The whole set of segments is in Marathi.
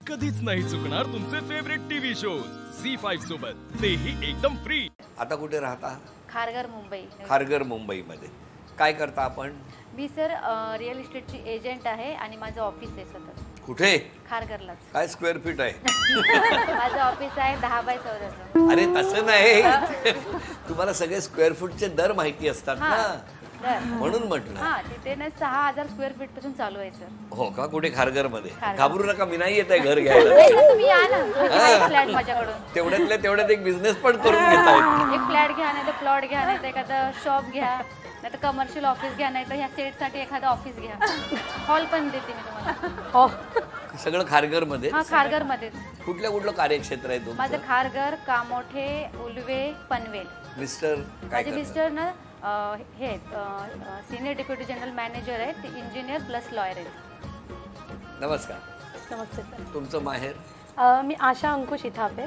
कधीच नाही चुकणार तुमचे फेवरेट टीव्ही शोज झी5 सोबत, तेही एकदम फ्री। आता कुठे राहता? खारघर मुंबई। खारघर मुंबईमध्ये काय करता आपण? मी सर रिअल इस्टेटची एजंट आहे आणि माझं ऑफिस आहे सतत कुठे? खारघरलाच। काय स्क्वेअर फीट आहे? माझं ऑफिस आहे 10 बाय 14चं। अरे तसं नाही, तुम्हाला सगळे स्क्वेअर फूटचे दर माहिती असतात ना, म्हणून म्हटलं। हां, तिथे ना 6000 स्क्वेअर फीट पासून चालू आहे सर। हो का? कुठे? खारघर मध्ये? घाबरू नका, मी नाही येत आहे घर घ्यायला। तुम्ही या ना, फ्लॅट माझ्याकडून तेवढ्यातल्या तेवढ्यात एक बिझनेस पण करून घेता येईल। एक फ्लॅट घ्या, नाही तर प्लॉट घ्या, नाही तर एखादा शॉप घ्या, नाही तर कमर्शियल ऑफिस घ्या, नाही तर ह्या सेटसाठी एखादा ऑफिस घ्या, हॉल पण देते मी तुम्हाला। हो, सगळं खारघर मध्ये? हां, खारघर मध्ये। कुठलं कार्यक्षेत्र आहे तुमचं? माझं खारघर, कामोठे, उलवे, पनवेल। मिस्टर काय? माझे मिस्टर ना हे सिनियर डेप्युटी जनरल मॅनेजर आहेत, ते इंजिनियर प्लस लॉयर आहेत। नमस्कार। नमस्ते सर। तुमचं माहेर? मी आशा अंकुश इथापे।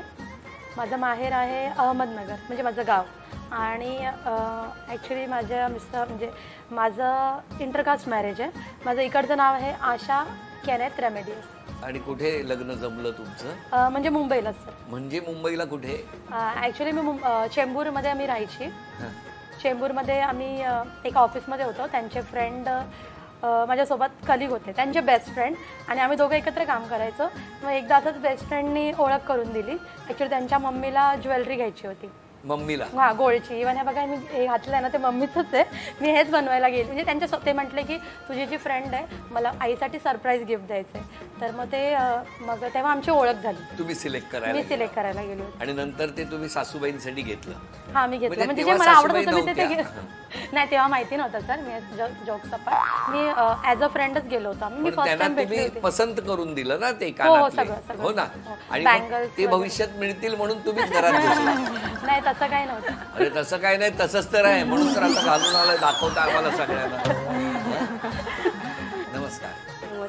माझं माहेर आहे अहमदनगर, म्हणजे माझं गाव। आणि ॲक्च्युली माझ्या मिस्टर म्हणजे माझं इंटरकास्ट मॅरेज आहे। माझं इकडचं नाव आहे आशा केनेथ रेमेडियस। आणि कुठे लग्न जमलं तुमचं? म्हणजे मुंबईलाच सर। म्हणजे मुंबईला कुठे? ॲक्च्युली मी चेंबूरमध्ये आम्ही राहायची। चेंबूरमध्ये आम्ही एका ऑफिसमध्ये होतो। त्यांचे फ्रेंड माझ्यासोबत कलिग होते, त्यांचे बेस्ट फ्रेंड, आणि आम्ही दोघं एकत्र काम करायचो। मग एकदा असंच बेस्ट फ्रेंडनी ओळख करून दिली। ॲक्च्युली त्यांच्या मम्मीला ज्वेलरी घ्यायची होती। मम्मीला? हां, गोल्डची। इव्हन हे बघा मी हे घातलं आहे ना, ते मम्मीचंच आहे। मी हेच बनवायला गेली, म्हणजे त्यांच्या ते म्हटले की तुझी जी फ्रेंड आहे मला आईसाठी सरप्राईज गिफ्ट द्यायचं आहे, तर मग ते मग तेव्हा आमची ओळख झाली। तुम्ही सिलेक्ट करायला? मी सिलेक्ट करायला गेली होती। आणि नंतर ते तुम्ही सासूबाईंसाठी घेतलं? हां, मी घेतलं, म्हणजे जे मला आवडत होतं मी ते नाही, तेव्हा माहिती नव्हतं सर। मी जोक सपाट मी ॲज अ फ्रेंडच गेलो होतो। मी फर्स्ट टाइम भेटले होते। पसंत करून दिलं ना ते कानातले? कानातले? हो ना। आणि ते भविष्यात मिळतील म्हणून तुम्हीच घरात बसला? नाही, तसं काही नव्हतं। अरे तसं काही नाही, तसंच तर आहे, म्हणून तर आता घालून आलंय, दाखवता आम्हाला सगळ्यांना। नमस्कार।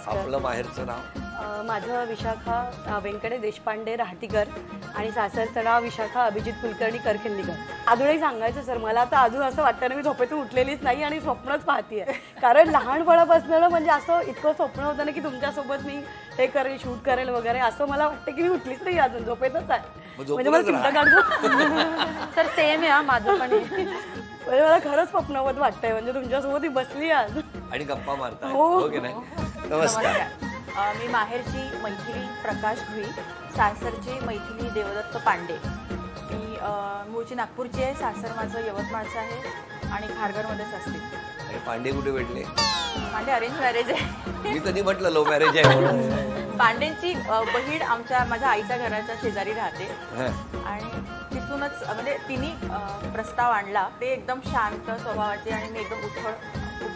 आपलं माहेरचं नाव? माझं विशाखा व्यंकटे देशपांडे राहटीकर, आणि सासरचं नाव विशाखा अभिजित कुलकर्णी करखिल्लीकर। अजूनही सांगायचं सर, मला आता अजून असं वाटतं ना मी झोपेतून उठलेलीच नाही आणि स्वप्नच पाहतीये। कारण लहानपणापासून म्हणजे असं इतकं स्वप्न होतं ना की तुमच्यासोबत मी हे करेल, शूट करेल वगैरे, असं मला वाटतं की मी उठलीच नाही, अजून झोपेतच आहे। म्हणजे मला चिंता काढतो सर। सेम आहे माझं पण। म्हणजे मला खरंच स्वप्नवत वाटतंय, म्हणजे तुमच्यासोबत ही बसली आज आणि गप्पा मारता, हो की नाही? नमस्कार। मी माहेरची मैथिली प्रकाश भुई, सासरची मैथिली देवदत्त पांडे। मी मूळची नागपूरची आहे, सासर माझं यवतमाळचं आहे आणि खारघरमध्येच असते। आणि पांडे कुठे भेटले? पांडे अरेंज मॅरेज आहे। मी कधी म्हटलं लव्ह मॅरेज आहे म्हणून? पांडेंची बहीण माझ्या आईच्या घराच्या शेजारी राहते, आणि तिथूनच म्हणजे तिने प्रस्ताव आणला। ते एकदम शांत स्वभावाचे आणि मी एकदम उथळ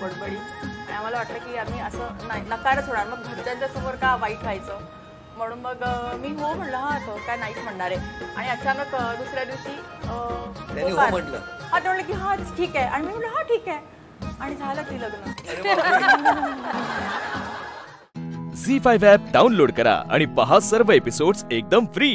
बडबडी, आणि आम्हाला वाटलं की आम्ही असं नाही नकारच होणार, मग घरच्यांच्या समोर का वाईट व्हायचं, म्हणून मग मी हो म्हणलं, हां तो काय नाहीच म्हणणार आहे। आणि अचानक दुसऱ्या दिवशी त्यांनी हो म्हटलं? हां, ते म्हणलं की हां ठीक आहे, आणि मी म्हणलं हां ठीक आहे, आणि झालं की लग्न। झी5 ॲप डाउनलोड करा आणि पहा सर्व एपिसोड्स एकदम फ्री।